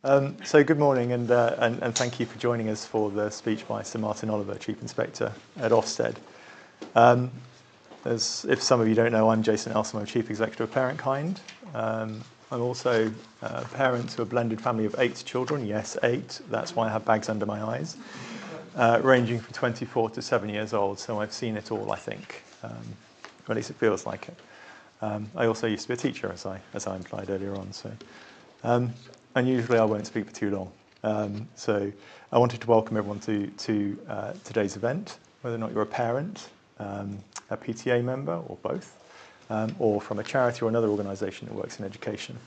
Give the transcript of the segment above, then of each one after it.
So good morning, and thank you for joining us for the speech by Sir Martyn Oliver, Chief Inspector at Ofsted. If some of you don't know, I'm Jason Elsom, I'm Chief Executive of Parentkind. I'm also a parent to a blended family of 8 children, yes, 8, that's why I have bags under my eyes, ranging from 24 to 7 years old, so I've seen it all, I think, or at least it feels like it. I also used to be a teacher, as I implied earlier on, so. And usually I won't speak for too long. So I wanted to welcome everyone to today's event, whether or not you're a parent, a PTA member, or both, or from a charity or another organisation that works in education.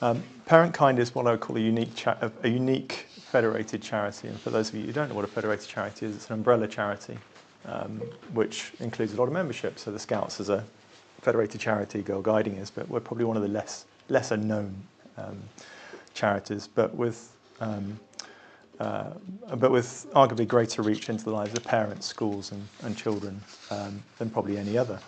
Parentkind is what I would call a unique federated charity. And for those of you who don't know what a federated charity is, it's an umbrella charity, which includes a lot of membership. So the Scouts is a federated charity, Girl Guiding is, but we're probably one of the lesser known charities, but with arguably greater reach into the lives of parents, schools and children than probably any other.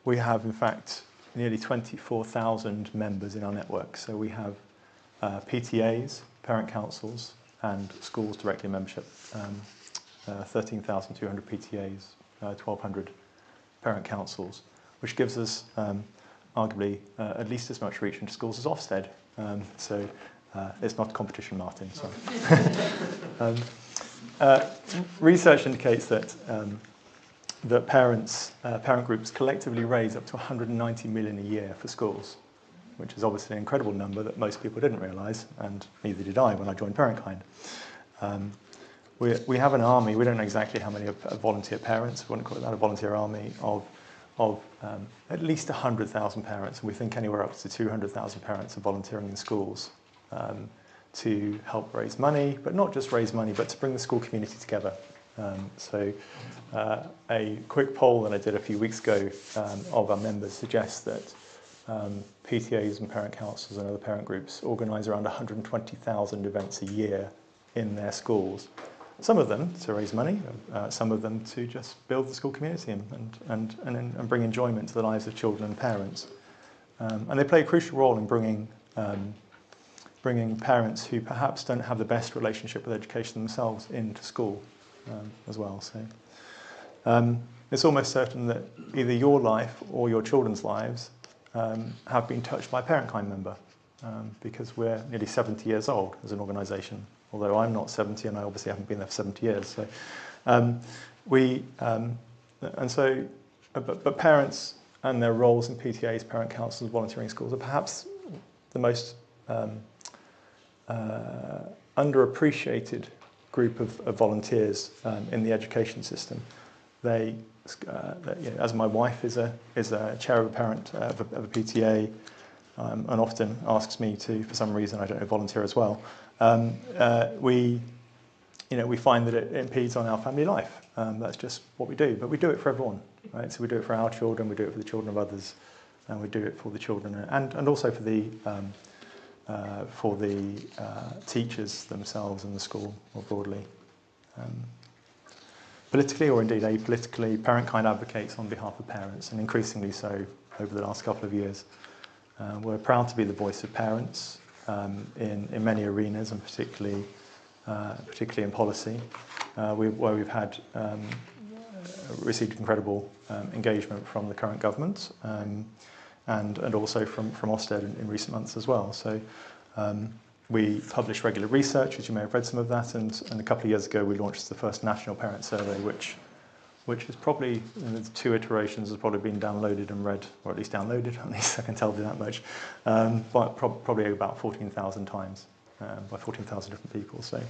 We have, in fact, nearly 24,000 members in our network. So we have PTAs, parent councils, and schools directly in membership. 13,200 PTAs, 1,200 parent councils, which gives us arguably at least as much reach into schools as Ofsted. So it's not competition, Martin, sorry. Research indicates that parent groups collectively raise up to 190 million a year for schools, which is obviously an incredible number that most people didn't realise, and neither did I when I joined Parentkind. We have an army, we don't know exactly how many are volunteer parents, we wouldn't call it that, a volunteer army of at least 100,000 parents, and we think anywhere up to 200,000 parents are volunteering in schools to help raise money, but not just raise money, but to bring the school community together. So a quick poll that I did a few weeks ago of our members suggests that PTAs and parent councils and other parent groups organise around 120,000 events a year in their schools. Some of them to raise money, some of them to just build the school community and bring enjoyment to the lives of children and parents. And they play a crucial role in bringing parents who perhaps don't have the best relationship with education themselves into school as well. So it's almost certain that either your life or your children's lives have been touched by a Parentkind member because we're nearly 70 years old as an organisation. Although I'm not 70 and I obviously haven't been there for 70 years. So but parents and their roles in PTAs, parent councils, volunteering schools are perhaps the most underappreciated group of volunteers in the education system. They, as my wife is a chair of a parent of a PTA, and often asks me to, for some reason, I don't know, volunteer as well. We find that it impedes on our family life. That's just what we do, but we do it for everyone, right? So we do it for our children, we do it for the children of others, and we do it for the children and also for the teachers themselves in the school more broadly. Politically or indeed apolitically, Parentkind advocates on behalf of parents, and increasingly so over the last couple of years. We're proud to be the voice of parents in many arenas, and particularly in policy, where we've had received incredible engagement from the current government and also from Ofsted in recent months as well. So we publish regular research, as you may have read some of that, and a couple of years ago we launched the first national parent survey, which is probably, in the 2 iterations, has probably been downloaded and read, or at least downloaded, at least I can tell you that much, but probably about 14,000 times by 14,000 different people. So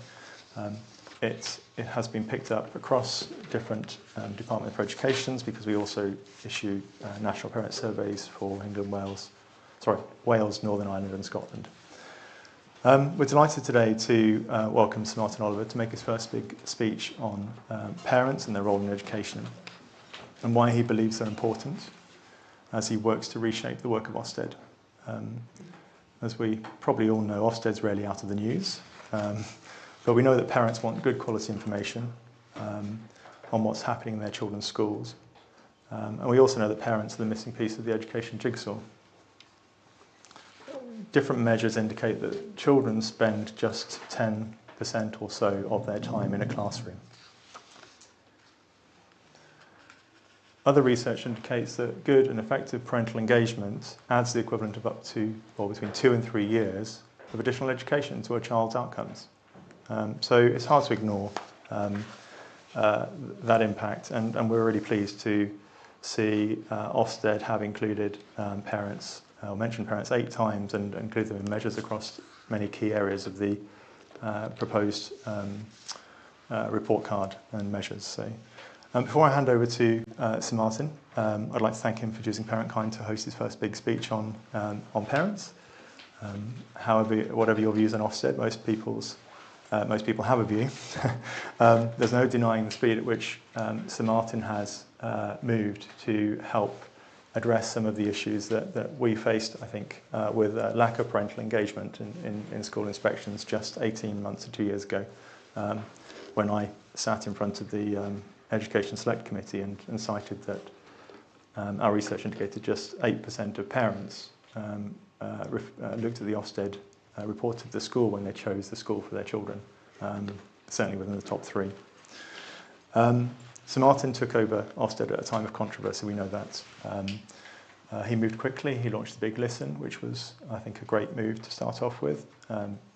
it has been picked up across different Department for Educations, because we also issue national parent surveys for England, Wales, Northern Ireland and Scotland. We're delighted today to welcome Sir Martyn Oliver to make his first big speech on parents and their role in education and why he believes they're important as he works to reshape the work of Ofsted. As we probably all know, Ofsted's rarely out of the news, but we know that parents want good quality information on what's happening in their children's schools. And we also know that parents are the missing piece of the education jigsaw. different measures indicate that children spend just 10% or so of their time in a classroom. Other research indicates that good and effective parental engagement adds the equivalent of up to, or between 2 and 3 years of additional education to a child's outcomes. So it's hard to ignore that impact, and we're really pleased to see Ofsted have included parents, or mentioned parents 8 times, and include them in measures across many key areas of the proposed report card and measures. So, before I hand over to Sir Martyn, I'd like to thank him for choosing Parentkind to host his first big speech on parents. However, whatever your views on Ofsted, most people have a view. There's no denying the speed at which Sir Martyn has moved to help address some of the issues that we faced, I think, with lack of parental engagement in school inspections just 18 months or 2 years ago, when I sat in front of the Education Select Committee and cited that our research indicated just 8% of parents looked at the Ofsted report of the school when they chose the school for their children, certainly within the top 3. Sir Martyn took over Ofsted at a time of controversy, we know that. He moved quickly, he launched the Big Listen, which was, I think, a great move to start off with.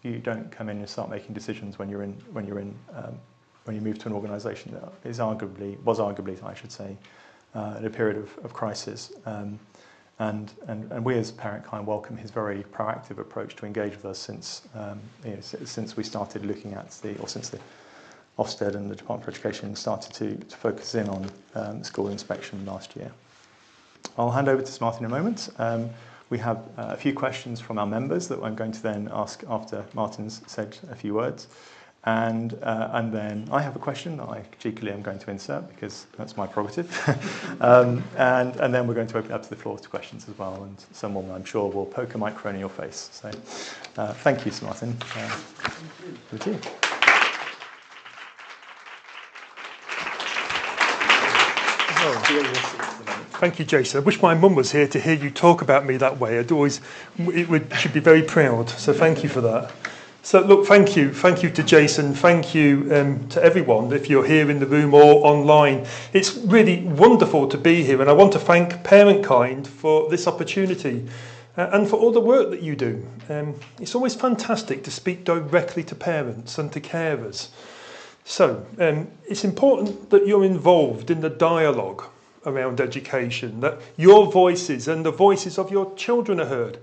You don't come in and start making decisions when you move to an organisation that was arguably, I should say, in a period of crisis. And we as Parentkind welcome his very proactive approach to engage with us since we started looking at since the Ofsted and the Department for Education started to focus in on school inspection last year. I'll hand over to Sir Martyn in a moment. We have a few questions from our members that I'm going to then ask after Martyn's said a few words. And then I have a question that I cheekily am going to insert because that's my prerogative. and then we're going to open up to the floor to questions as well, and someone I'm sure will poke a microphone in your face. So thank you, Sir Martyn. With you. Thank you, Jason. I wish my mum was here to hear you talk about me that way. She'd be very proud. So thank you for that. So look, thank you to Jason, thank you to everyone if you're here in the room or online. It's really wonderful to be here, and I want to thank Parentkind for this opportunity and for all the work that you do. It's always fantastic to speak directly to parents and to carers. So it's important that you're involved in the dialogue around education, that your voices and the voices of your children are heard.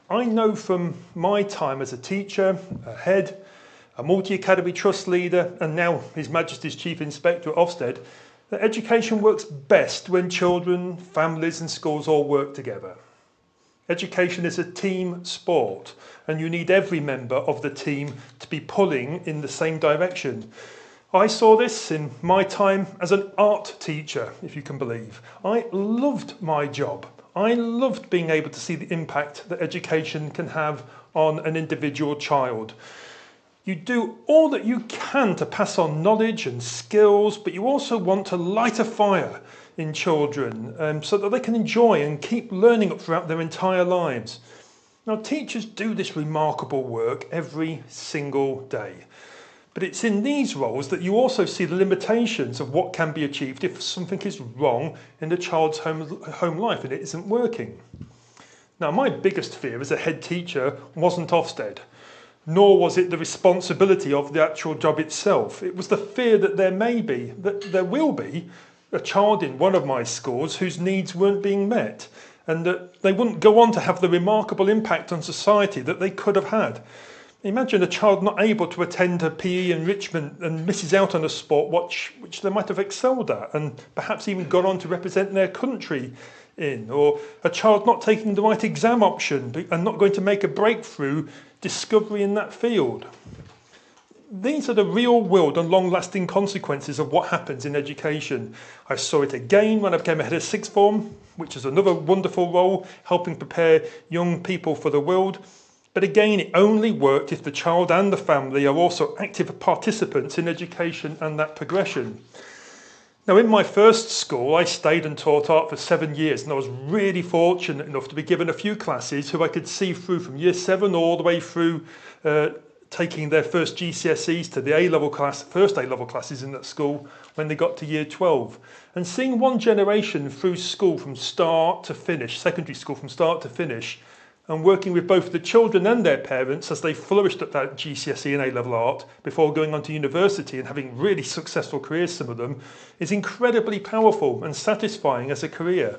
I know from my time as a teacher, a head, a multi-academy trust leader, and now His Majesty's Chief Inspector at Ofsted, that education works best when children, families and schools all work together. Education is a team sport, and you need every member of the team to be pulling in the same direction. I saw this in my time as an art teacher, if you can believe. I loved my job. I loved being able to see the impact that education can have on an individual child. You do all that you can to pass on knowledge and skills, but you also want to light a fire in children so that they can enjoy and keep learning throughout their entire lives. Now, teachers do this remarkable work every single day. But it's in these roles that you also see the limitations of what can be achieved if something is wrong in the child's home life and it isn't working. Now, my biggest fear as a head teacher wasn't Ofsted, nor was it the responsibility of the actual job itself. It was the fear that there will be, a child in one of my schools whose needs weren't being met, and that they wouldn't go on to have the remarkable impact on society that they could have had. Imagine a child not able to attend a PE enrichment and misses out on a sport which they might have excelled at and perhaps even gone on to represent their country in, or a child not taking the right exam option and not going to make a breakthrough discovery in that field. These are the real world and long-lasting consequences of what happens in education. I saw it again when I became a head of sixth form, which is another wonderful role, helping prepare young people for the world. But again, it only worked if the child and the family are also active participants in education and that progression. Now, in my first school, I stayed and taught art for 7 years, and I was really fortunate enough to be given a few classes who I could see through from year 7 all the way through taking their first GCSEs to the A-level class, first A-level classes in that school when they got to year 12. And seeing one generation through school from start to finish, secondary school from start to finish, and working with both the children and their parents as they flourished at that GCSE and A-level art before going on to university and having really successful careers, some of them, is incredibly powerful and satisfying as a career.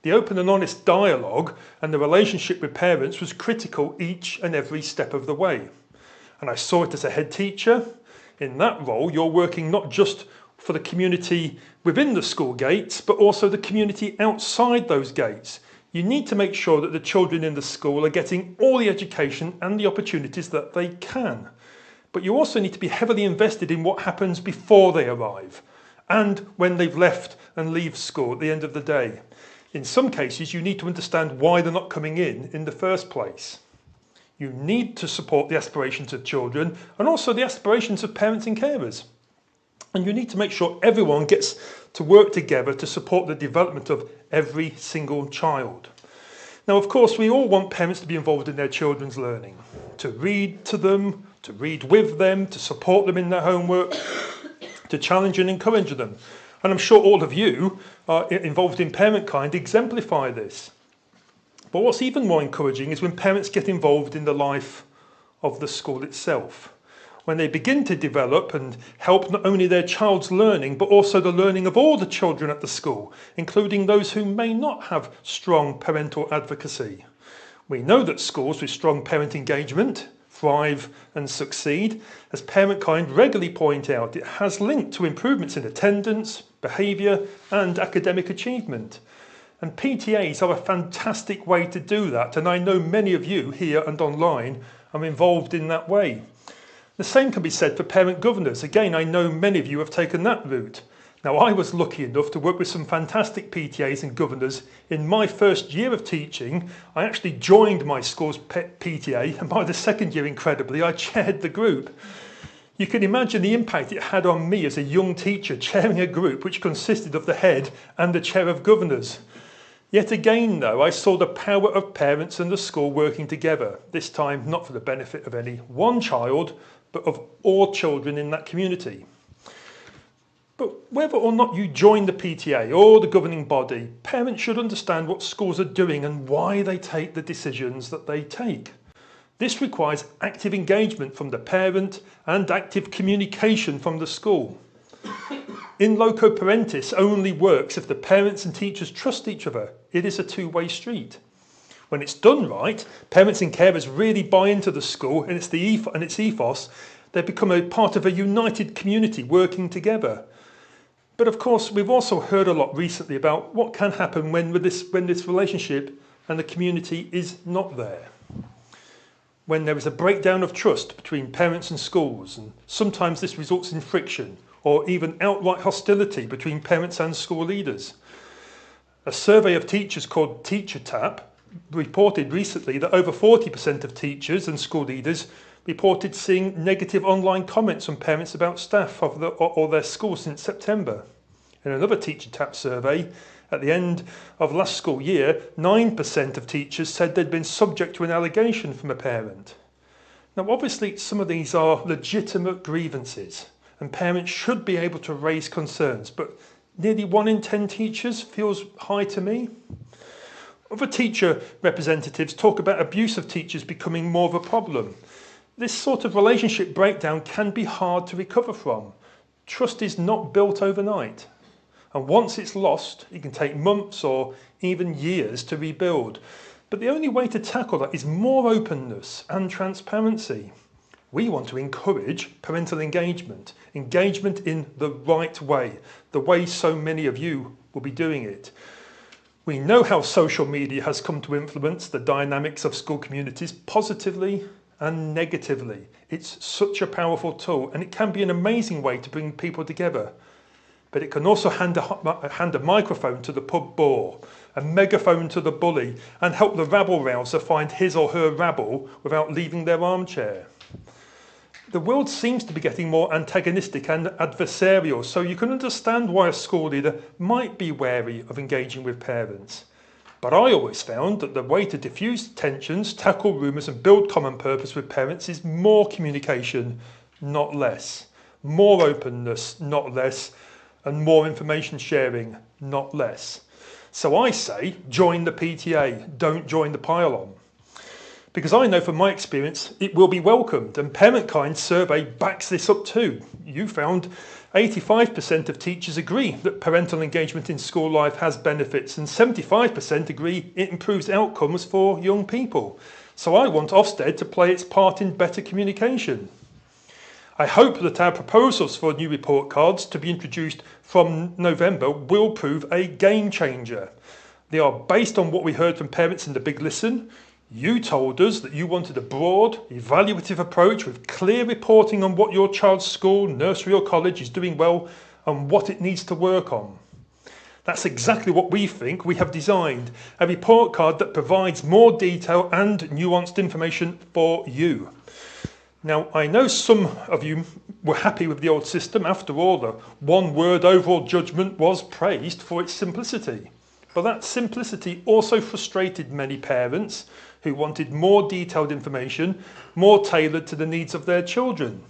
The open and honest dialogue and the relationship with parents was critical each and every step of the way. And I saw it as a head teacher. In that role, you're working not just for the community within the school gates, but also the community outside those gates. You need to make sure that the children in the school are getting all the education and the opportunities that they can. But you also need to be heavily invested in what happens before they arrive and when they've left and leave school at the end of the day. In some cases, you need to understand why they're not coming in the first place. You need to support the aspirations of children and also the aspirations of parents and carers. And you need to make sure everyone gets to work together to support the development of every single child. Now, of course, we all want parents to be involved in their children's learning, to read to them, to read with them, to support them in their homework, to challenge and encourage them. And I'm sure all of you are involved in Parentkind exemplify this. But what's even more encouraging is when parents get involved in the life of the school itself, when they begin to develop and help not only their child's learning, but also the learning of all the children at the school, including those who may not have strong parental advocacy. We know that schools with strong parent engagement thrive and succeed. As Parentkind regularly point out, it has linked to improvements in attendance, behaviour and academic achievement. And PTAs are a fantastic way to do that, and I know many of you here and online are involved in that way. The same can be said for parent governors. Again, I know many of you have taken that route. Now, I was lucky enough to work with some fantastic PTAs and governors. In my first year of teaching, I actually joined my school's PTA, and by the second year, incredibly, I chaired the group. You can imagine the impact it had on me as a young teacher, chairing a group which consisted of the head and the chair of governors. Yet again, though, I saw the power of parents and the school working together, this time not for the benefit of any one child, but of all children in that community. But whether or not you join the PTA or the governing body, parents should understand what schools are doing and why they take the decisions that they take. This requires active engagement from the parent and active communication from the school. In loco parentis only works if the parents and teachers trust each other. It is a two-way street. When it's done right, parents and carers really buy into the school and its ethos. They become a part of a united community working together. But of course, we've also heard a lot recently about what can happen when this relationship and the community is not there. When there is a breakdown of trust between parents and schools, and sometimes this results in friction or even outright hostility between parents and school leaders. A survey of teachers called Teacher Tap reported recently that over 40% of teachers and school leaders reported seeing negative online comments from parents about staff or their school since September. In another Teacher Tap survey, at the end of last school year, 9% of teachers said they'd been subject to an allegation from a parent. Now, obviously, some of these are legitimate grievances, and parents should be able to raise concerns, but nearly 1 in 10 teachers feels high to me. Other teacher representatives talk about abuse of teachers becoming more of a problem. This sort of relationship breakdown can be hard to recover from. Trust is not built overnight. And once it's lost, it can take months or even years to rebuild. But the only way to tackle that is more openness and transparency. We want to encourage parental engagement in the right way, the way so many of you will be doing it. We know how social media has come to influence the dynamics of school communities positively and negatively. It's such a powerful tool, and it can be an amazing way to bring people together. But it can also hand a microphone to the pub bore, a megaphone to the bully, and help the rabble-rouser find his or her rabble without leaving their armchair. The world seems to be getting more antagonistic and adversarial, so you can understand why a school leader might be wary of engaging with parents. But I always found that the way to diffuse tensions, tackle rumours and build common purpose with parents is more communication, not less. More openness, not less. And more information sharing, not less. So I say, join the PTA, don't join the pile-on. Because I know from my experience, it will be welcomed, and Parentkind survey backs this up too. You found 85% of teachers agree that parental engagement in school life has benefits, and 75% agree it improves outcomes for young people. So I want Ofsted to play its part in better communication. I hope that our proposals for new report cards to be introduced from November will prove a game changer. They are based on what we heard from parents in the Big Listen. You told us that you wanted a broad, evaluative approach with clear reporting on what your child's school, nursery or college is doing well and what it needs to work on. That's exactly what we think we have designed, a report card that provides more detail and nuanced information for you. Now, I know some of you were happy with the old system. After all, the one-word overall judgment was praised for its simplicity. But that simplicity also frustrated many parents who wanted more detailed information, more tailored to the needs of their children.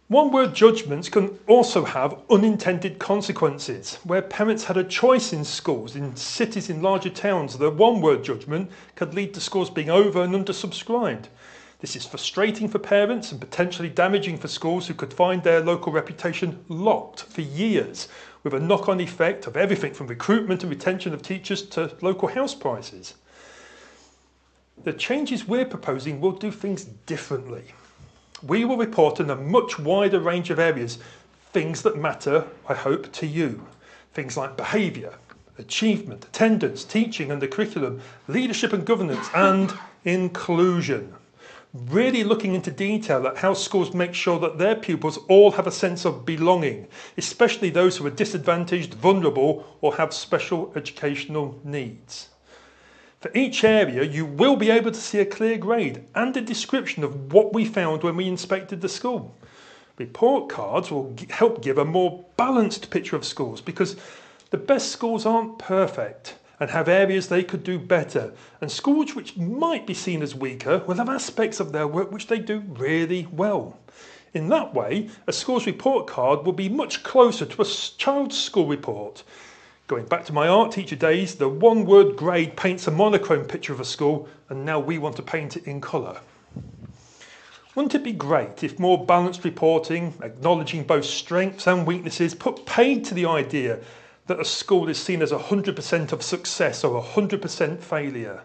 One-word judgments can also have unintended consequences. Where parents had a choice in schools, in cities, in larger towns, the one-word judgment could lead to schools being over and undersubscribed. This is frustrating for parents and potentially damaging for schools who could find their local reputation locked for years, with a knock-on effect of everything from recruitment and retention of teachers to local house prices. The changes we're proposing will do things differently. We will report on a much wider range of areas, things that matter, I hope, to you. Things like behaviour, achievement, attendance, teaching and the curriculum, leadership and governance, and inclusion. Really looking into detail at how schools make sure that their pupils all have a sense of belonging, especially those who are disadvantaged, vulnerable, or have special educational needs. For each area, you will be able to see a clear grade and a description of what we found when we inspected the school. Report cards will help give a more balanced picture of schools, because the best schools aren't perfect and have areas they could do better, and schools which might be seen as weaker will have aspects of their work which they do really well. In that way, a school's report card will be much closer to a child's school report. Going back to my art teacher days, the one-word grade paints a monochrome picture of a school, and now we want to paint it in colour. Wouldn't it be great if more balanced reporting, acknowledging both strengths and weaknesses, put paid to the idea that a school is seen as 100% of success or 100% failure?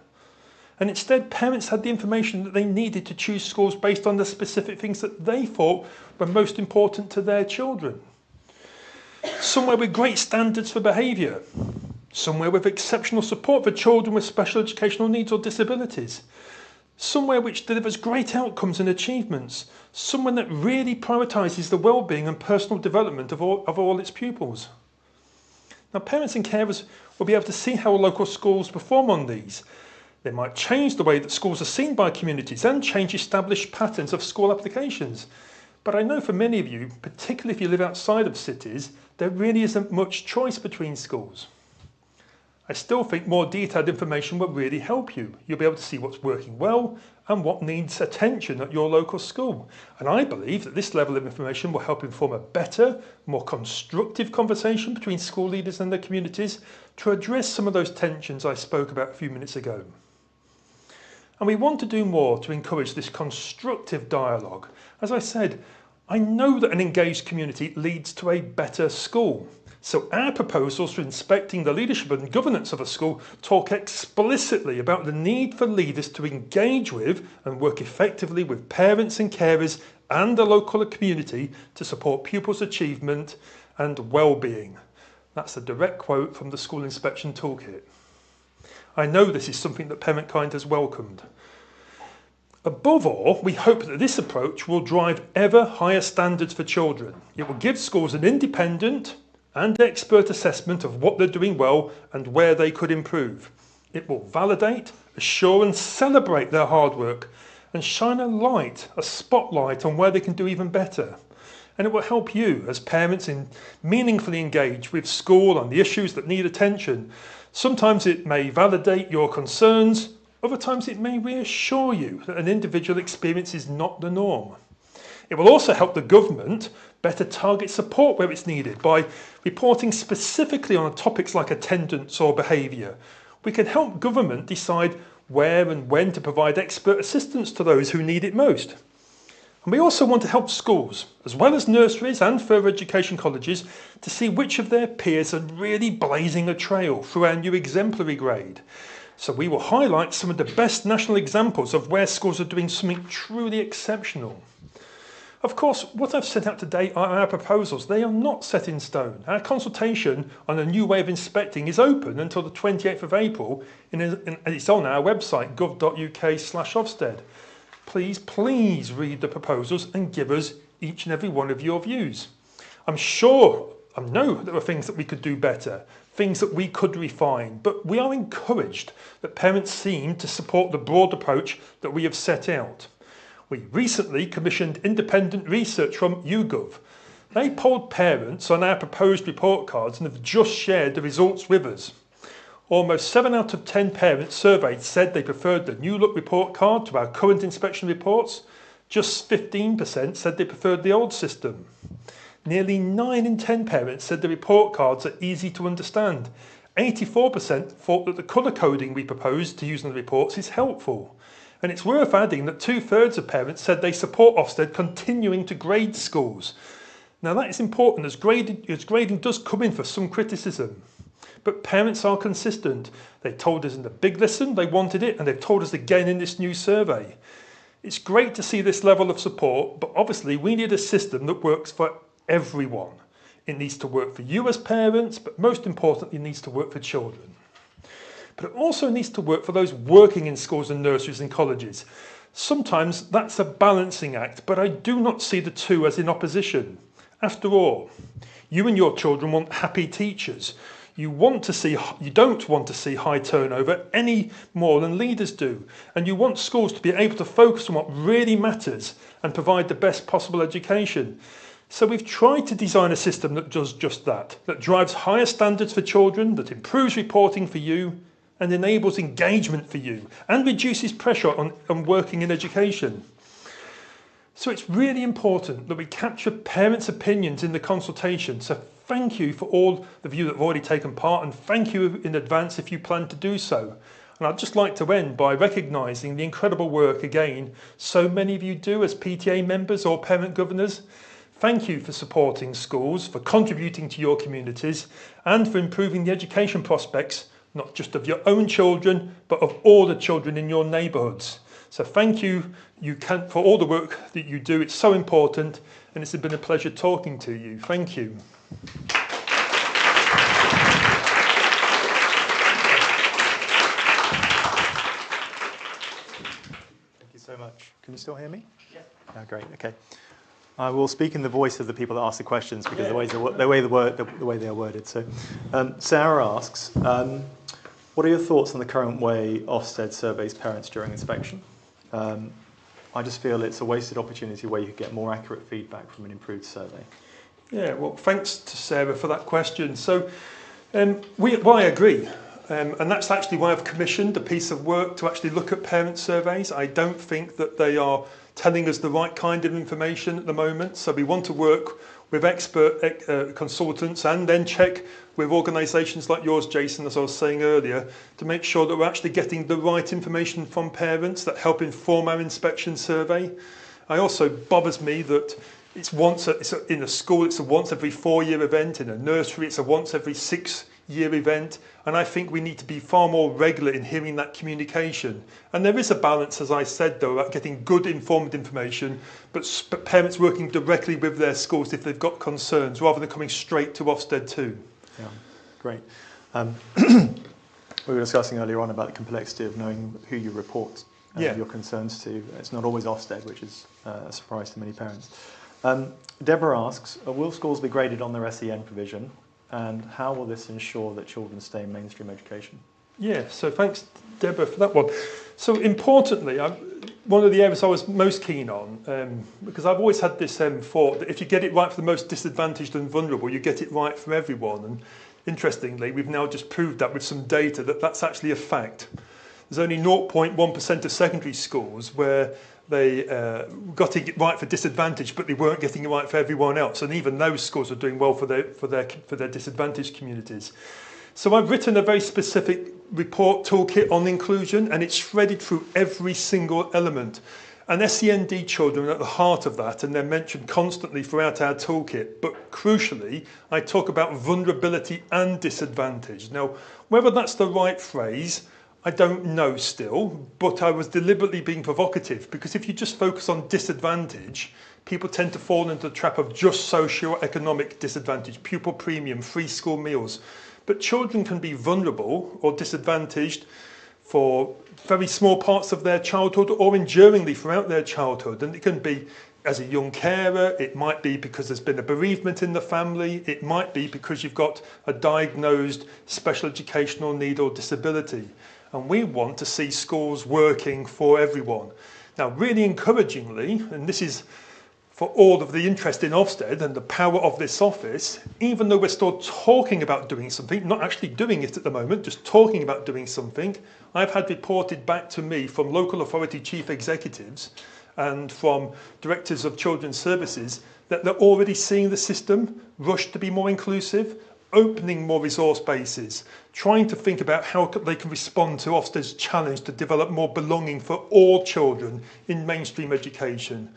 And instead, parents had the information that they needed to choose schools based on the specific things that they thought were most important to their children. Somewhere with great standards for behaviour. Somewhere with exceptional support for children with special educational needs or disabilities. Somewhere which delivers great outcomes and achievements. Somewhere that really prioritises the well-being and personal development of all its pupils. Now, parents and carers will be able to see how local schools perform on these. They might change the way that schools are seen by communities and change established patterns of school applications. But I know for many of you, particularly if you live outside of cities, there really isn't much choice between schools. I still think more detailed information will really help you. You'll be able to see what's working well and what needs attention at your local school. And I believe that this level of information will help inform a better, more constructive conversation between school leaders and their communities to address some of those tensions I spoke about a few minutes ago. And we want to do more to encourage this constructive dialogue. As I said, I know that an engaged community leads to a better school. So our proposals for inspecting the leadership and governance of a school talk explicitly about the need for leaders to engage with and work effectively with parents and carers and the local community to support pupils' achievement and well-being. That's a direct quote from the School Inspection Toolkit. I know this is something that Parentkind has welcomed. Above all, we hope that this approach will drive ever higher standards for children. It will give schools an independent and expert assessment of what they're doing well and where they could improve. It will validate, assure and celebrate their hard work and shine a spotlight on where they can do even better. And it will help you as parents meaningfully engage with school on the issues that need attention. Sometimes it may validate your concerns, other times it may reassure you that an individual experience is not the norm. It will also help the government better target support where it's needed by reporting specifically on topics like attendance or behaviour. We can help government decide where and when to provide expert assistance to those who need it most. And we also want to help schools, as well as nurseries and further education colleges, to see which of their peers are really blazing a trail through our new exemplary grade. So we will highlight some of the best national examples of where schools are doing something truly exceptional. Of course, what I've set out today are our proposals. They are not set in stone. Our consultation on a new way of inspecting is open until the 28th of April and it's on our website, gov.uk/Ofsted. Please read the proposals and give us each and every one of your views. I know there are things that we could do better, things that we could refine, but we are encouraged that parents seem to support the broad approach that we have set out. We recently commissioned independent research from YouGov. They polled parents on our proposed report cards and have just shared the results with us. Almost 7 out of 10 parents surveyed said they preferred the new look report card to our current inspection reports. Just 15% said they preferred the old system. Nearly 9 in 10 parents said the report cards are easy to understand. 84% thought that the colour coding we proposed to use in the reports is helpful. And it's worth adding that 2/3 of parents said they support Ofsted continuing to grade schools. Now that is important as grading does come in for some criticism. But parents are consistent. They told us in the big listen they wanted it, and they've told us again in this new survey. It's great to see this level of support, but obviously we need a system that works for everyone. It needs to work for you as parents, but most importantly it needs to work for children. But it also needs to work for those working in schools and nurseries and colleges. Sometimes that's a balancing act, but I do not see the two as in opposition. After all, you and your children want happy teachers. You don't want to see high turnover any more than leaders do. And you want schools to be able to focus on what really matters and provide the best possible education. So we've tried to design a system that does just that drives higher standards for children, that improves reporting for you, and enables engagement for you, and reduces pressure on working in education. So it's really important that we capture parents' opinions in the consultation. So thank you for all of you that have already taken part, and thank you in advance if you plan to do so. And I'd just like to end by recognising the incredible work again so many of you do as PTA members or parent governors. Thank you for supporting schools, for contributing to your communities, and for improving the education prospects not just of your own children, but of all the children in your neighbourhoods. So thank you, for all the work that you do. It's so important, and it's been a pleasure talking to you. Thank you. Thank you so much. Can you still hear me? Yes. Oh, great. Okay. I will speak in the voice of the people that ask the questions because the way they are worded. So, Sarah asks, what are your thoughts on the current way Ofsted surveys parents during inspection? I just feel it's a wasted opportunity where you could get more accurate feedback from an improved survey. Yeah, well, thanks to Sarah for that question. So, I agree. And that's actually why I've commissioned a piece of work to actually look at parent surveys. I don't think that they are telling us the right kind of information at the moment. So we want to work with expert consultants and then check with organisations like yours, Jason, as I was saying earlier, to make sure that we're actually getting the right information from parents that help inform our inspection survey. It also bothers me that in a school it's a once every 4-year event, in a nursery it's a once every 6-year event, and I think we need to be far more regular in hearing that communication. And there is a balance, as I said, though, about getting good informed information, but parents working directly with their schools if they've got concerns, rather than coming straight to Ofsted too. Yeah, great. We were discussing earlier on about the complexity of knowing who you report your concerns to. It's not always Ofsted, which is a surprise to many parents. Deborah asks, will schools be graded on their SEN provision? And how will this ensure that children stay in mainstream education? Yeah, so thanks, Deborah, for that one. So importantly, one of the areas I was most keen on, because I've always had this thought that if you get it right for the most disadvantaged and vulnerable, you get it right for everyone. And interestingly, we've now just proved that with some data that that's actually a fact. There's only 0.1% of secondary schools where they got it right for disadvantaged, but they weren't getting it right for everyone else. And even those schools are doing well for their disadvantaged communities. So I've written a very specific report toolkit on inclusion, and it's threaded through every single element. And SEND children are at the heart of that, and they're mentioned constantly throughout our toolkit. But crucially, I talk about vulnerability and disadvantage. Now, whether that's the right phrase, I don't know still, but I was deliberately being provocative, because if you just focus on disadvantage, people tend to fall into the trap of just socio-economic disadvantage, pupil premium, free school meals. But children can be vulnerable or disadvantaged for very small parts of their childhood or enduringly throughout their childhood. And it can be as a young carer, it might be because there's been a bereavement in the family, it might be because you've got a diagnosed special educational need or disability. And we want to see schools working for everyone. Now, really encouragingly, and this is for all of the interest in Ofsted and the power of this office, even though we're still talking about doing something, not actually doing it at the moment, just talking about doing something, I've had reported back to me from local authority chief executives and from directors of children's services that they're already seeing the system rush to be more inclusive, opening more resource bases, trying to think about how they can respond to Ofsted's challenge to develop more belonging for all children in mainstream education.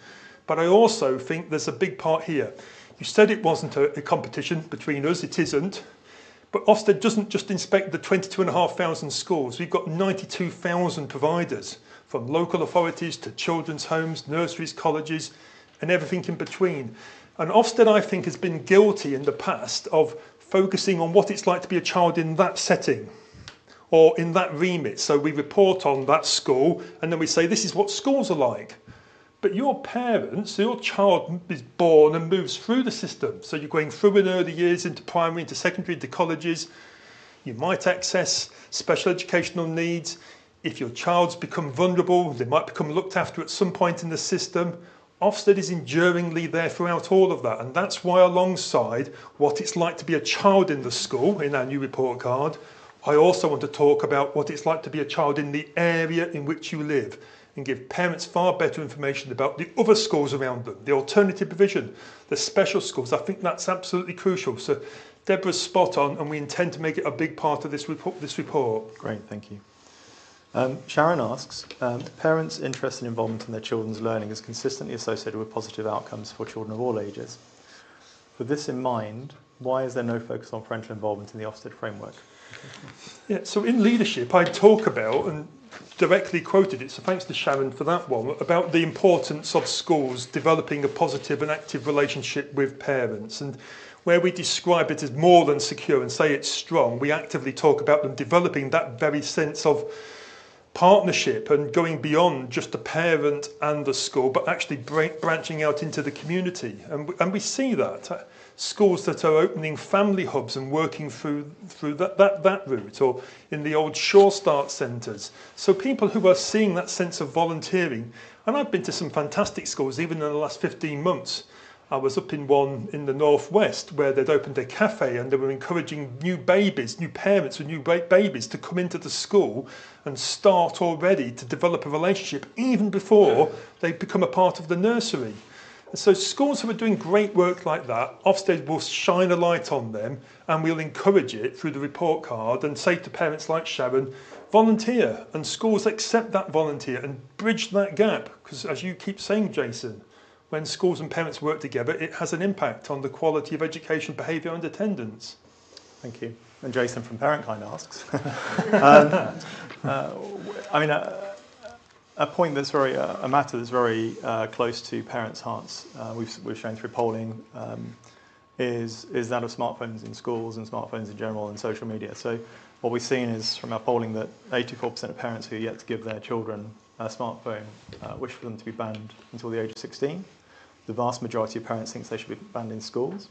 But I also think there's a big part here. You said it wasn't a competition between us, it isn't. But Ofsted doesn't just inspect the 22,500 schools. We've got 92,000 providers, from local authorities to children's homes, nurseries, colleges, and everything in between. And Ofsted, I think, has been guilty in the past of focusing on what it's like to be a child in that setting or in that remit. So we report on that school and then we say, this is what schools are like. But your parents, your child is born and moves through the system. So you're going through in early years into primary, into secondary, into colleges. You might access special educational needs. If your child's become vulnerable, they might become looked after at some point in the system. Ofsted is enduringly there throughout all of that. And that's why, alongside what it's like to be a child in the school, in our new report card, I also want to talk about what it's like to be a child in the area in which you live, and give parents far better information about the other schools around them, the alternative provision, the special schools. I think that's absolutely crucial. So Deborah's spot on, and we intend to make it a big part of this report. Great, thank you. Sharon asks, parents' interest and involvement in their children's learning is consistently associated with positive outcomes for children of all ages. With this in mind, why is there no focus on parental involvement in the Ofsted framework? Yeah, so in leadership, I talk about, and directly quoted it, so thanks to Sharon for that one, about the importance of schools developing a positive and active relationship with parents. And where we describe it as more than secure and say it's strong, we actively talk about them developing that very sense of partnership and going beyond just the parent and the school, but actually branching out into the community. And we see that. Schools that are opening family hubs and working through that route, or in the old Sure Start centres. So people who are seeing that sense of volunteering. And I've been to some fantastic schools, even in the last 15 months. I was up in one in the northwest where they'd opened a cafe and they were encouraging new babies, new parents with new babies to come into the school and start already to develop a relationship even before they become a part of the nursery. And so schools who are doing great work like that, Ofsted will shine a light on them and we'll encourage it through the report card and say to parents like Sharon, volunteer, and schools accept that volunteer and bridge that gap. Because as you keep saying, Jason, when schools and parents work together, it has an impact on the quality of education, behaviour and attendance. Thank you. And Jason from Parentkind asks, a point that's very, a matter that's very close to parents' hearts, we've shown through polling, is that of smartphones in schools and smartphones in general and social media. So what we've seen is from our polling that 84% of parents who are yet to give their children a smartphone wish for them to be banned until the age of 16. The vast majority of parents think they should be banned in schools.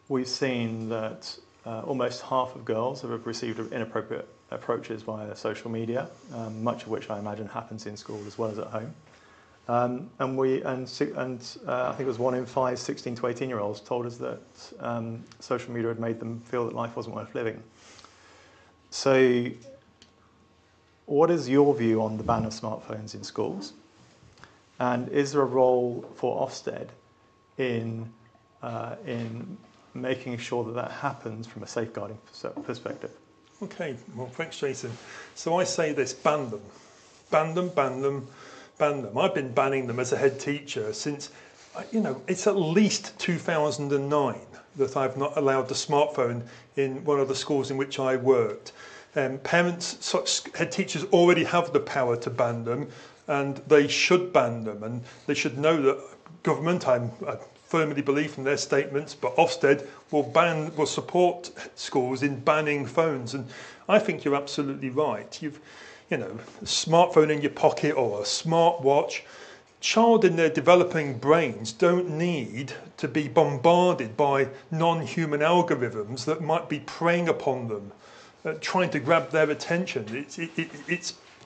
We've seen that almost half of girls have received an inappropriate approaches via social media, much of which I imagine happens in school as well as at home. I think it was 1 in 5 16 to 18-year-olds told us that social media had made them feel that life wasn't worth living. So, what is your view on the ban of smartphones in schools? And is there a role for Ofsted in making sure that that happens from a safeguarding perspective? Okay, well, thanks, Jason. So I say this: ban them, ban them, ban them, ban them. I've been banning them as a head teacher since, it's at least 2009 that I've not allowed the smartphone in one of the schools in which I worked. Parents, such head teachers already have the power to ban them, and they should ban them, and they should know that government, I firmly believe from their statements, but Ofsted will support schools in banning phones. And I think you're absolutely right. A smartphone in your pocket or a smartwatch, child in their developing brains don't need to be bombarded by non-human algorithms that might be preying upon them, trying to grab their attention.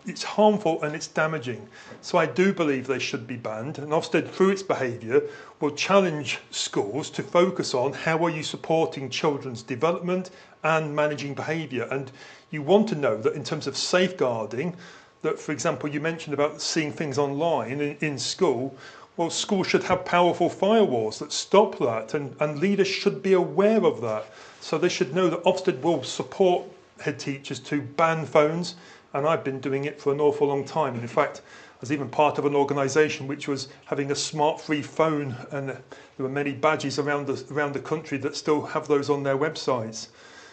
It's harmful and it's damaging. So I do believe they should be banned, and Ofsted, through its behaviour, will challenge schools to focus on how are you supporting children's development and managing behaviour. And you want to know that in terms of safeguarding, that, for example, you mentioned about seeing things online in school, well, schools should have powerful firewalls that stop that, and leaders should be aware of that. So they should know that Ofsted will support head teachers to ban phones, and I've been doing it for an awful long time. And in fact, I was even part of an organisation which was having a smart-free phone, and there were many badges around the country that still have those on their websites.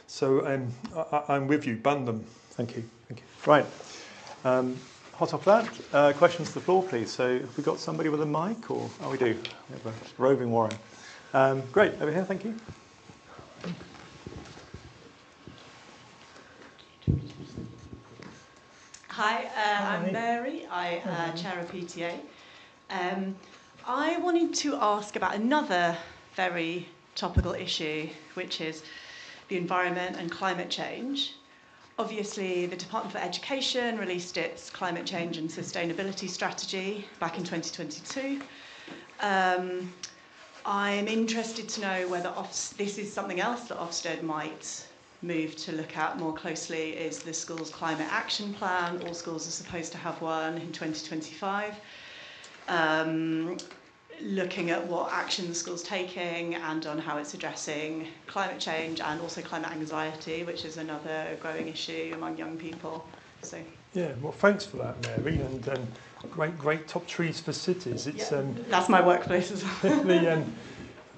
So I'm with you, ban them. Thank you. Right. Hot off that, questions to the floor, please. So have we got somebody with a mic, or we do? We have a roving Warren. Great, over here, thank you. Hi, I'm Mary. I chair a PTA. I wanted to ask about another very topical issue, which is the environment and climate change. Obviously, the Department for Education released its climate change and sustainability strategy back in 2022. I'm interested to know whether this is something else that Ofsted might move to look at more closely. Is the school's climate action plan. All schools are supposed to have one in 2025. Looking at what action the school's taking and on how it's addressing climate change and also climate anxiety, which is another growing issue among young people. So yeah, well, thanks for that, Mary, and great top trees for cities. It's that's my workplace as well.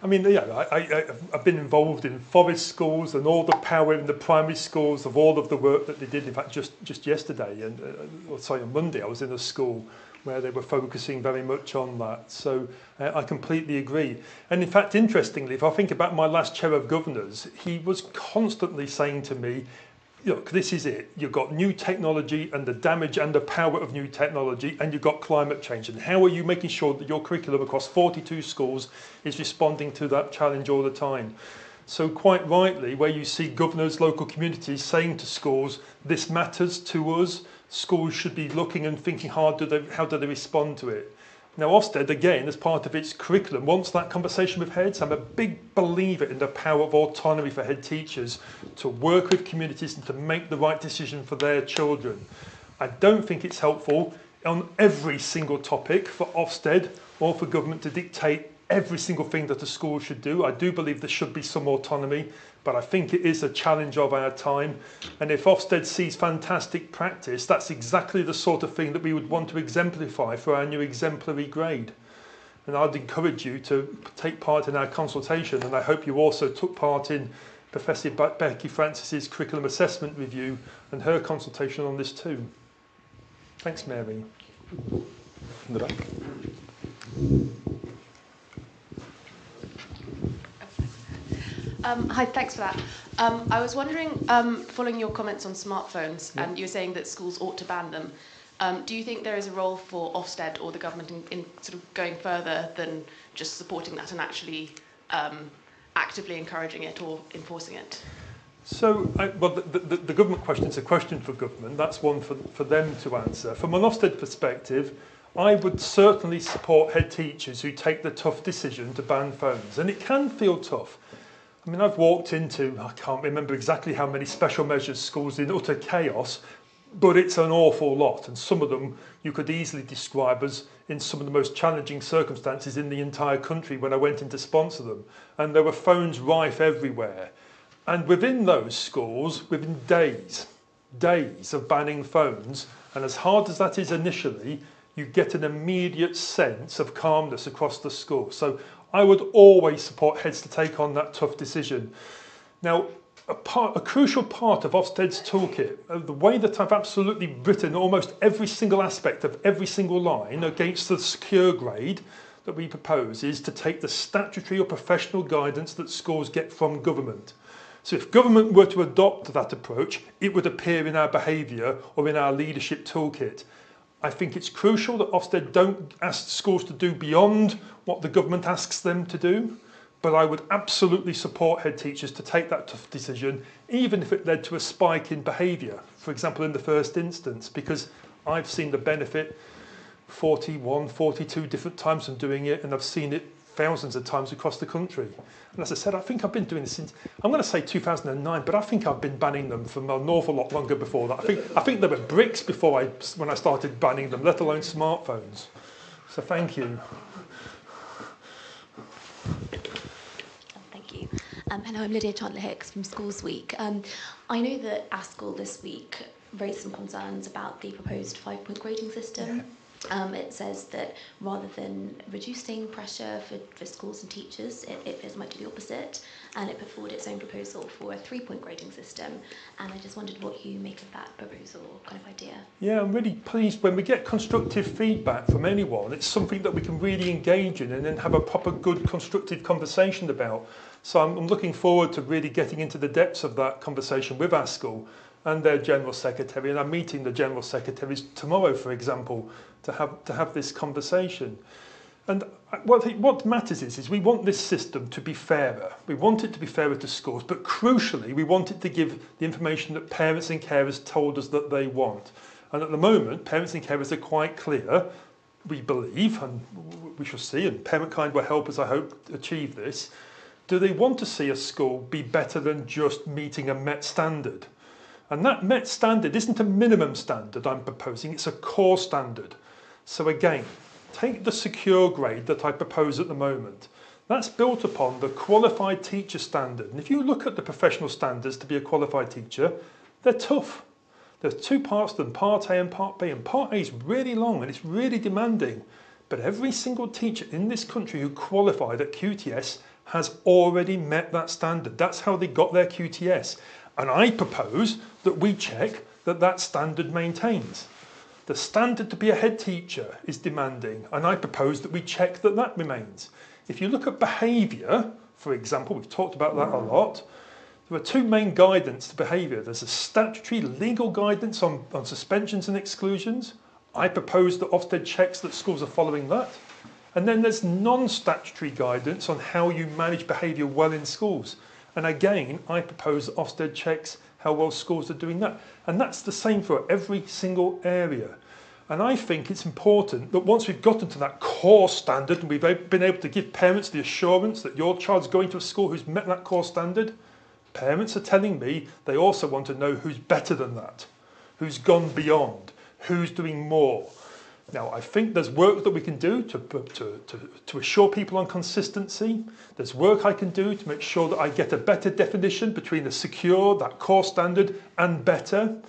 I've been involved in forest schools and all the power in the primary schools of all of the work that they did. In fact, just yesterday, on Monday, I was in a school where they were focusing very much on that. So I completely agree. And in fact, interestingly, if I think about my last chair of governors, he was constantly saying to me, look, this is it. You've got new technology and the damage and the power of new technology, and you've got climate change. And how are you making sure that your curriculum across 42 schools is responding to that challenge all the time? So quite rightly, where you see governors, local communities saying to schools, this matters to us, schools should be looking and thinking hard, how do they respond to it? Now, Ofsted, again, as part of its curriculum, wants that conversation with heads. I'm a big believer in the power of autonomy for head teachers to work with communities and to make the right decision for their children. I don't think it's helpful on every single topic for Ofsted or for government to dictate every single thing that a school should do. I do believe there should be some autonomy, but I think it is a challenge of our time. And if Ofsted sees fantastic practice, that's exactly the sort of thing that we would want to exemplify for our new exemplary grade. And I'd encourage you to take part in our consultation, and I hope you also took part in Professor Becky Francis's curriculum assessment review and her consultation on this too. Thanks, Mary. In the back. Hi, thanks for that. I was wondering, following your comments on smartphones, and you were saying that schools ought to ban them. Do you think there is a role for Ofsted or the government in sort of going further than just supporting that and actually actively encouraging it or enforcing it? So, well, the government question is a question for government. That's one for them to answer. From an Ofsted perspective, I would certainly support head teachers who take the tough decision to ban phones. And it can feel tough. I mean, I've walked into, I can't remember exactly how many special measures schools in utter chaos, but it's an awful lot. And some of them you could easily describe as in some of the most challenging circumstances in the entire country when I went in to sponsor them. And there were phones rife everywhere. And within those schools, within days of banning phones, and as hard as that is initially, you get an immediate sense of calmness across the school. So I would always support heads to take on that tough decision. Now, a crucial part of Ofsted's toolkit, the way that I've absolutely written almost every single aspect of every single line against the secure grade that we propose, is to take the statutory or professional guidance that schools get from government. So if government were to adopt that approach, it would appear in our behaviour or in our leadership toolkit. I think it's crucial that Ofsted don't ask schools to do beyond what the government asks them to do, but I would absolutely support head teachers to take that tough decision, even if it led to a spike in behaviour, for example, in the first instance, because I've seen the benefit 41, 42 different times from doing it, and I've seen it thousands of times across the country. And as I said, I think I've been doing this since, I'm going to say 2009, but I think I've been banning them for an awful lot longer before that. I think there were bricks before when I started banning them, let alone smartphones. So thank you. Thank you. Hello, I'm Lydia Chandler-Hicks from Schools Week. I know that ASCL this week raised some concerns about the proposed 5-point grading system. It says that rather than reducing pressure for schools and teachers, it feels might do the opposite, and it put forward its own proposal for a 3-point grading system. And I just wondered what you make of that proposal kind of idea. Yeah, I'm really pleased when we get constructive feedback from anyone. It's something that we can really engage in and then have a proper good constructive conversation about. So I'm looking forward to really getting into the depths of that conversation with ASCL and their General Secretary, and I'm meeting the General Secretaries tomorrow, for example, to have this conversation. And what matters is we want this system to be fairer. We want it to be fairer to schools, but crucially, we want it to give the information that parents and carers told us that they want. And at the moment, parents and carers are quite clear, we believe, and we shall see, and Parentkind will help us, I hope, achieve this. Do they want to see a school be better than just meeting a Met standard? And that Met standard isn't a minimum standard I'm proposing, it's a core standard. So again, take the secure grade that I propose at the moment. That's built upon the qualified teacher standard. And if you look at the professional standards to be a qualified teacher, they're tough. There's 2 parts to them, Part A and Part B. And Part A is really long and it's really demanding. But every single teacher in this country who qualified at QTS has already met that standard. That's how they got their QTS. And I propose that we check that that standard maintains. The standard to be a head teacher is demanding, and I propose that we check that that remains. If you look at behaviour, for example, we've talked about that a lot, there are 2 main guidance to behaviour. There's a statutory legal guidance on suspensions and exclusions. I propose that Ofsted checks that schools are following that. And then there's non-statutory guidance on how you manage behaviour well in schools. And again, I propose that Ofsted checks how well schools are doing that. And that's the same for every single area. And I think it's important that once we've gotten to that core standard and we've been able to give parents the assurance that your child's going to a school who's met that core standard, parents are telling me they also want to know who's better than that, who's gone beyond, who's doing more. Now, I think there's work that we can do to assure people on consistency. There's work I can do to make sure that I get a better definition between the secure, that core standard, and better,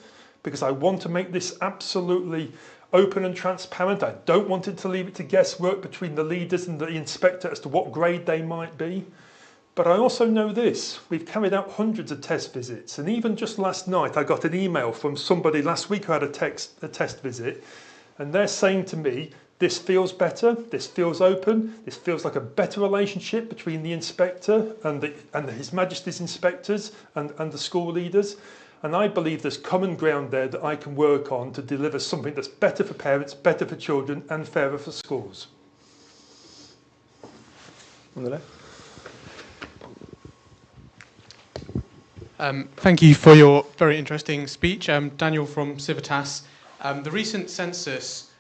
because I want to make this absolutely open and transparent. I don't want it to leave it to guesswork between the leaders and the inspector as to what grade they might be. But I also know this, we've carried out hundreds of test visits, and even just last night I got an email from somebody last week who had a test visit, and they're saying to me, this feels better, this feels open, this feels like a better relationship between the inspector and His Majesty's inspectors and the school leaders. And I believe there's common ground there that I can work on to deliver something that's better for parents, better for children, and fairer for schools. On the left. Thank you for your very interesting speech. Daniel from Civitas. The recent census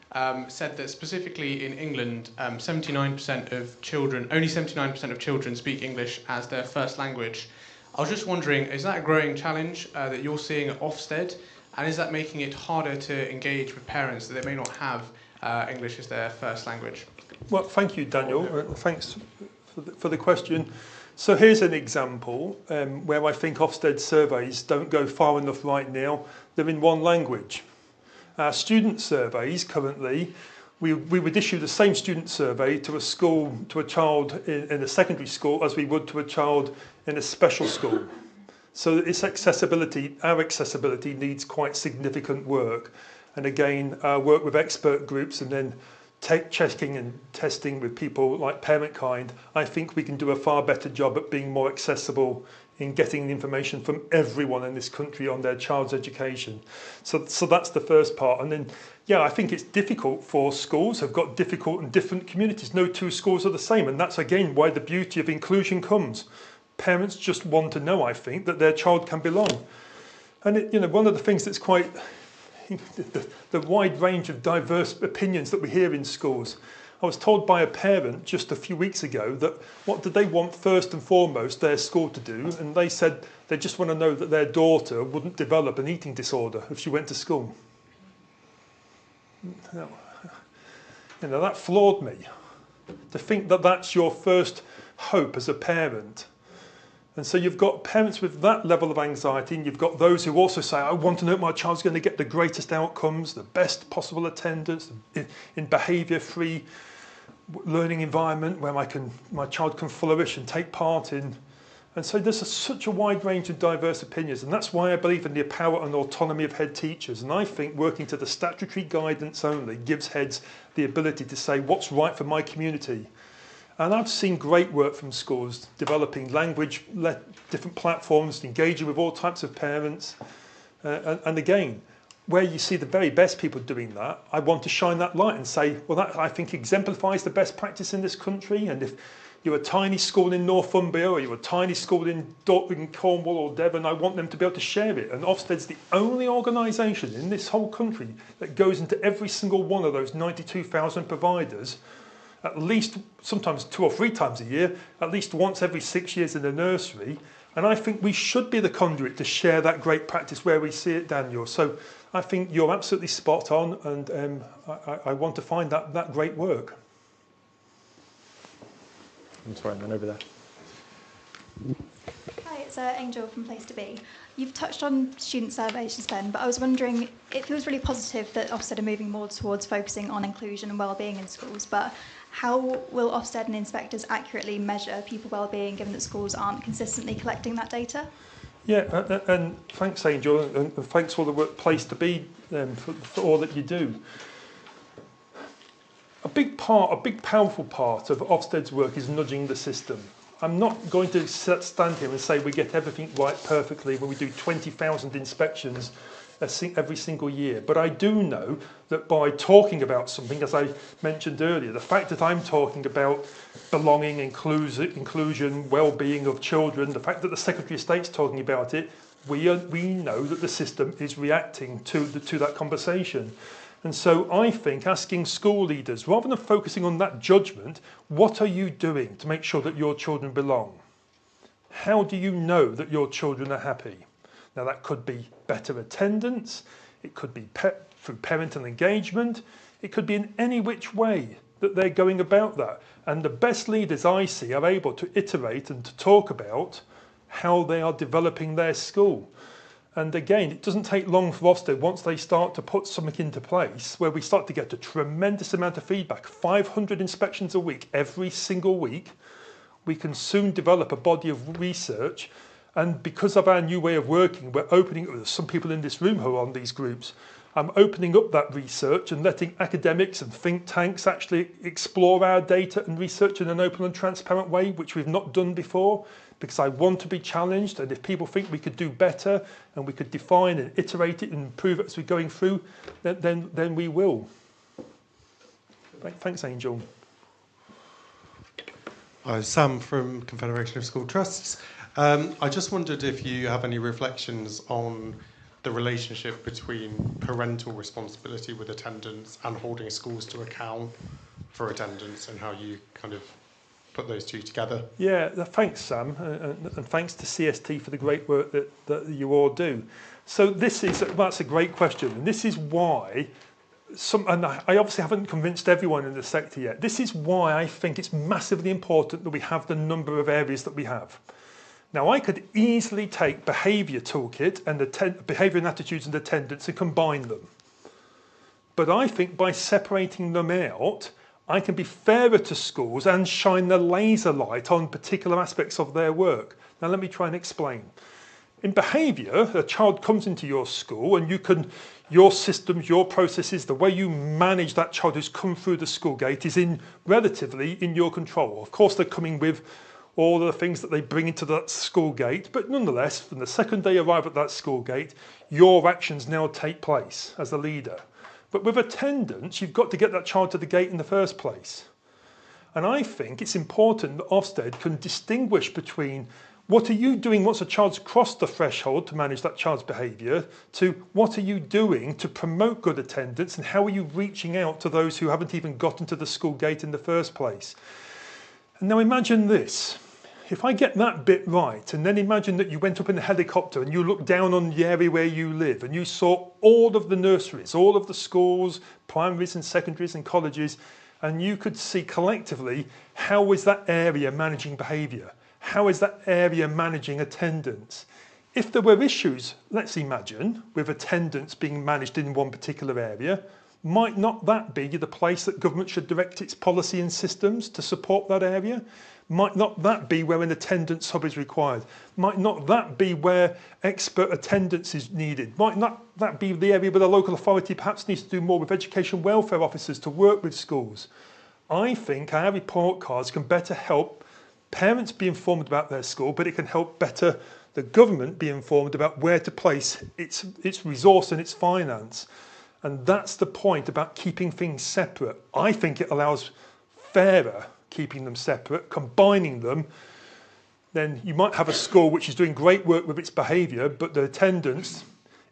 said that specifically in England, 79% of children, only 79% of children speak English as their first language. I was just wondering, is that a growing challenge that you're seeing at Ofsted? And is that making it harder to engage with parents that they may not have English as their first language? Well, thank you, Daniel. Thanks for the question. So here's an example where I think Ofsted surveys don't go far enough right now. They're in one language. Our student surveys currently, we would issue the same student survey to a school, to a child in a secondary school as we would to a child in a special school. So its accessibility, our accessibility needs quite significant work. And again, work with expert groups and then checking and testing with people like Parentkind, I think we can do a far better job at being more accessible in getting information from everyone in this country on their child's education. So that's the first part. And then, yeah, I think it's difficult for schools, have got difficult and different communities. No two schools are the same. And that's, again, why the beauty of inclusion comes. Parents just want to know, I think, that their child can belong. And, one of the things that's quite... the wide range of diverse opinions that we hear in schools. I was told by a parent just a few weeks ago that what did they want first and foremost their school to do, and they said they just want to know that their daughter wouldn't develop an eating disorder if she went to school. That floored me. To think that that's your first hope as a parent. And so you've got parents with that level of anxiety, and you've got those who also say, I want to know my child's going to get the greatest outcomes, the best possible attendance, in behaviour-free learning environment where my child can flourish and take part in. And so there's such a wide range of diverse opinions, and that's why I believe in the power and autonomy of head teachers. And I think working to the statutory guidance only gives heads the ability to say what's right for my community. And I've seen great work from schools developing language, different platforms, engaging with all types of parents. And again, where you see the very best people doing that, I want to shine that light and say, well, that I think exemplifies the best practice in this country. And if you're a tiny school in Northumbria or you're a tiny school in Cornwall or Devon, I want them to be able to share it. And Ofsted's the only organisation in this whole country that goes into every single one of those 92,000 providers at least, sometimes 2 or 3 times a year, at least once every 6 years in the nursery. And I think we should be the conduit to share that great practice where we see it, Daniel. So I think you're absolutely spot on, and I want to find that great work. I'm sorry, and then over there. Hi, it's Angel from Place to Be. You've touched on student surveys just then, but I was wondering, it feels really positive that Ofsted are moving more towards focusing on inclusion and wellbeing in schools, but how will Ofsted and inspectors accurately measure pupil wellbeing given that schools aren't consistently collecting that data? Yeah, and thanks, Angel, and thanks for the work Place to Be for all that you do. A big powerful part of Ofsted's work is nudging the system. I'm not going to stand here and say we get everything right perfectly when we do 20,000 inspections every single year. But I do know that by talking about something, as I mentioned earlier, the fact that I'm talking about belonging, inclusion, well-being of children, the fact that the Secretary of State's talking about it, we know that the system is reacting to that conversation. And so I think asking school leaders, rather than focusing on that judgment, what are you doing to make sure that your children belong? How do you know that your children are happy? Now that could be better attendance, it could be through parental engagement, it could be in any which way that they're going about that. And the best leaders I see are able to iterate and to talk about how they are developing their school. And again, it doesn't take long for Ofsted, once they start to put something into place, where we start to get a tremendous amount of feedback, 500 inspections a week, every single week, we can soon develop a body of research. And because of our new way of working, we're opening, some people in this room who are on these groups, I'm opening up that research and letting academics and think tanks actually explore our data and research in an open and transparent way, which we've not done before, because I want to be challenged. And if people think we could do better and we could define and iterate it and improve it as we're going through, then we will. Thanks, Angel. Hi, Sam from Confederation of School Trusts. I just wondered if you have any reflections on the relationship between parental responsibility with attendance and holding schools to account for attendance, and how you kind of put those two together. Yeah, thanks, Sam, and thanks to CST for the great work that you all do. So that's a great question, and this is why, and I obviously haven't convinced everyone in the sector yet, this is why I think it's massively important that we have the number of areas that we have. Now, I could easily take behaviour toolkit and behaviour and attitudes and attendance and combine them. But I think by separating them out, I can be fairer to schools and shine the laser light on particular aspects of their work. Now, let me try and explain. In behaviour, a child comes into your school and your systems, your processes, the way you manage that child who's come through the school gate is relatively in your control. Of course, they're coming with all of the things that they bring into that school gate, but nonetheless, from the second they arrive at that school gate, your actions now take place as the leader. But with attendance, you've got to get that child to the gate in the first place. And I think it's important that Ofsted can distinguish between what are you doing once a child's crossed the threshold to manage that child's behaviour, to what are you doing to promote good attendance, and how are you reaching out to those who haven't even gotten to the school gate in the first place. And now imagine this. If I get that bit right, and then imagine that you went up in a helicopter and you looked down on the area where you live and you saw all of the nurseries, all of the schools, primaries and secondaries and colleges, and you could see collectively how is that area managing behaviour? How is that area managing attendance? If there were issues, let's imagine, with attendance being managed in one particular area, might not that be the place that government should direct its policy and systems to support that area? Might not that be where an attendance hub is required? Might not that be where expert attendance is needed? Might not that be the area where the local authority perhaps needs to do more with education welfare officers to work with schools? I think our report cards can better help parents be informed about their school, but it can help better the government be informed about where to place its resource and its finance. And that's the point about keeping things separate. I think it allows fairer keeping them separate, combining them. Then you might have a school which is doing great work with its behaviour, but the attendance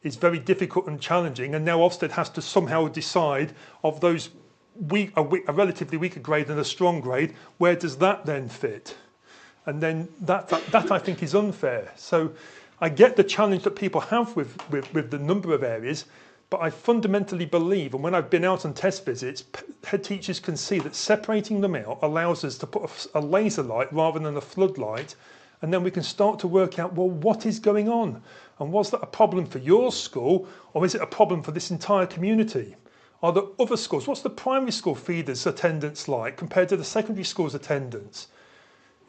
is very difficult and challenging, and now Ofsted has to somehow decide of those a relatively weaker grade and a strong grade, where does that then fit? And then that I think is unfair. So I get the challenge that people have with the number of areas, but I fundamentally believe, and when I've been out on test visits, head teachers can see that separating them out allows us to put a laser light rather than a floodlight, and then we can start to work out, well, what is going on? And was that a problem for your school, or is it a problem for this entire community? Are there other schools? What's the primary school feeders' attendance like compared to the secondary school's attendance?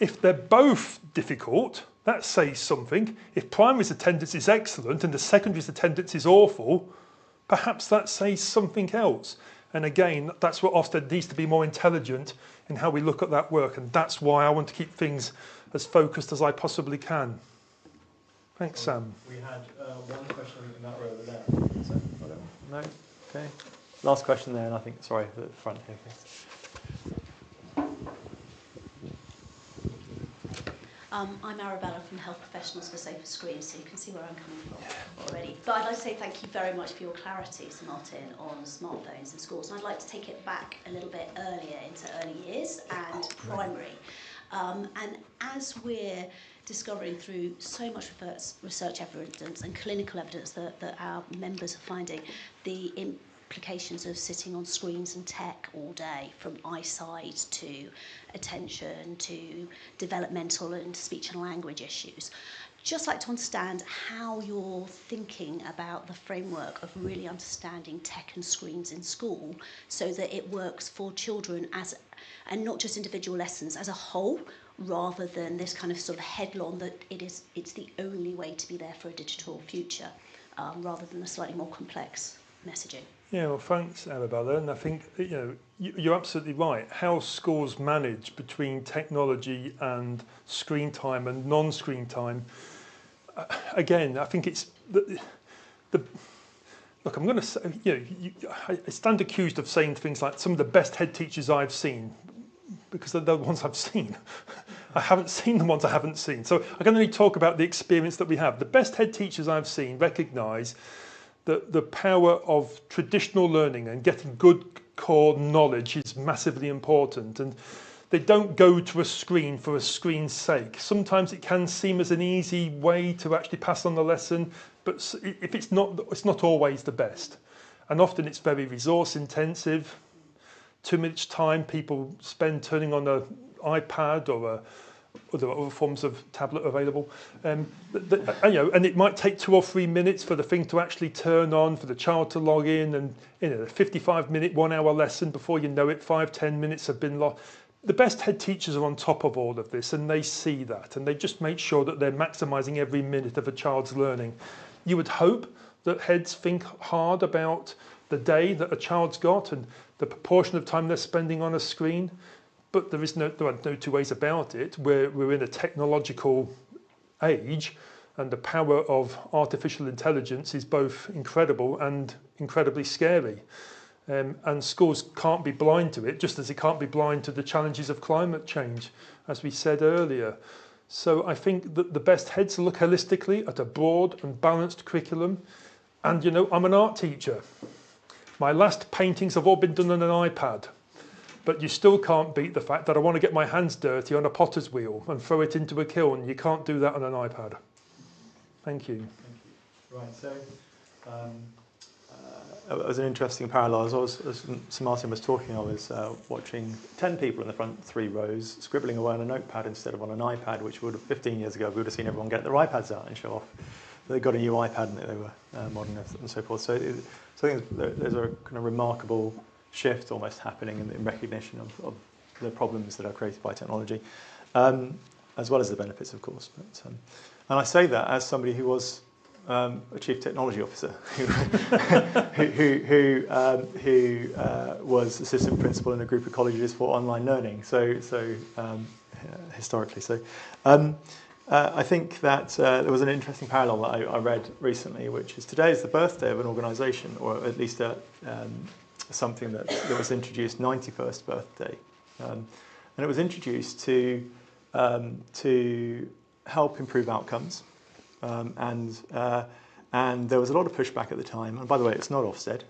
If they're both difficult, that says something. If primary's attendance is excellent and the secondary's attendance is awful, perhaps that says something else. And again, that's what Ofsted needs to be more intelligent in how we look at that work. And that's why I want to keep things as focused as I possibly can. Thanks, Sam. We had one question in that row over there. Is that, no? Okay. Last question there, and I think, sorry, the front here, please. I'm Arabella from Health Professionals for Safer Screens, so you can see where I'm coming from already. But I'd like to say thank you very much for your clarity, Sir Martyn, on smartphones in schools. And I'd like to take it back a little bit earlier into early years and primary. And as we're discovering through so much research evidence and clinical evidence that our members are finding, the implications of sitting on screens and tech all day, from eyesight to attention to developmental and speech and language issues. Just like to understand how you're thinking about the framework of really understanding tech and screens in school so that it works for children and not just individual lessons as a whole, rather than this kind of sort of headlong that it's the only way to be there for a digital future, rather than a slightly more complex messaging. Yeah, well, thanks, Arabella. And I think you're absolutely right. How schools manage between technology and screen time and non-screen time. Again, I think it's look. I'm going to say, I stand accused of saying things like some of the best head teachers I've seen, because they're the ones I've seen. I haven't seen the ones I haven't seen. So I can only talk about the experience that we have. The best head teachers I've seen recognise that the power of traditional learning and getting good core knowledge is massively important. And they don't go to a screen for a screen's sake. Sometimes it can seem as an easy way to actually pass on the lesson, but if it's not always the best. And often it's very resource intensive. Too much time people spend turning on an iPad or other forms of tablet available. And it might take 2 or 3 minutes for the thing to actually turn on, for the child to log in, and a 55-minute, 1 hour lesson, before you know it, 5-10 minutes have been lost. The best head teachers are on top of all of this, and they see that, and they just make sure that they're maximising every minute of a child's learning. You would hope that heads think hard about the day that a child's got and the proportion of time they're spending on a screen, but there are no two ways about it. We're in a technological age, and the power of artificial intelligence is both incredible and incredibly scary. And schools can't be blind to it, just as it can't be blind to the challenges of climate change, as we said earlier. So I think that the best heads look holistically at a broad and balanced curriculum. And, I'm an art teacher. My last paintings have all been done on an iPad. But you still can't beat the fact that I want to get my hands dirty on a potter's wheel and throw it into a kiln. You can't do that on an iPad. Thank you. Right, so it was an interesting parallel. As Sir Martyn was talking, I was watching 10 people in the front 3 rows scribbling away on a notepad instead of on an iPad, which would have 15 years ago we would have seen everyone get their iPads out and show off. They got a new iPad and they were modern and so forth. So I think there's a kind of remarkable shift almost happening in recognition of the problems that are created by technology, as well as the benefits, of course. But, and I say that as somebody who was a chief technology officer, who was assistant principal in a group of colleges for online learning. So historically, I think that there was an interesting parallel that I read recently, which is today is the birthday of an organisation, or at least something that was introduced, 91st birthday, and it was introduced to help improve outcomes, and there was a lot of pushback at the time. And by the way, it's not Ofsted.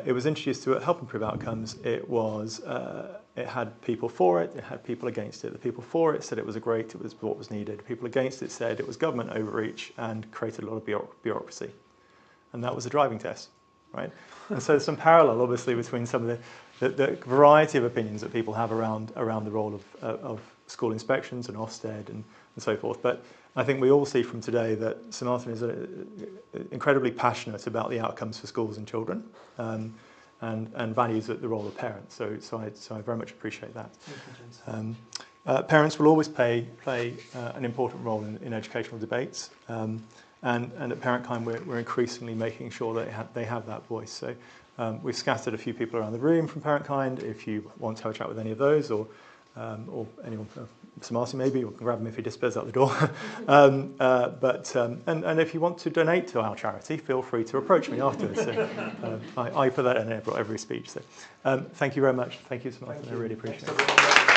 It was introduced to help improve outcomes. It had people for it, it had people against it. The people for it said it was great, it was what was needed. People against it said it was government overreach and created a lot of bureaucracy. And that was a driving test, right? And so there's some parallel, obviously, between some of the variety of opinions that people have around the role of school inspections and Ofsted and so forth. But I think we all see from today that Sir Martyn is incredibly passionate about the outcomes for schools and children. And values the role of parents. So I very much appreciate that. Parents will always play an important role in educational debates, and at Parentkind we're increasingly making sure that they have that voice. So we've scattered a few people around the room from Parentkind. If you want to have a chat with any of those, or anyone, Sir Martyn maybe, or can grab him if he disappears out the door. And if you want to donate to our charity, feel free to approach me afterwards. So, I put that in every speech. So thank you very much. Thank you, Sir Martyn. I really appreciate it.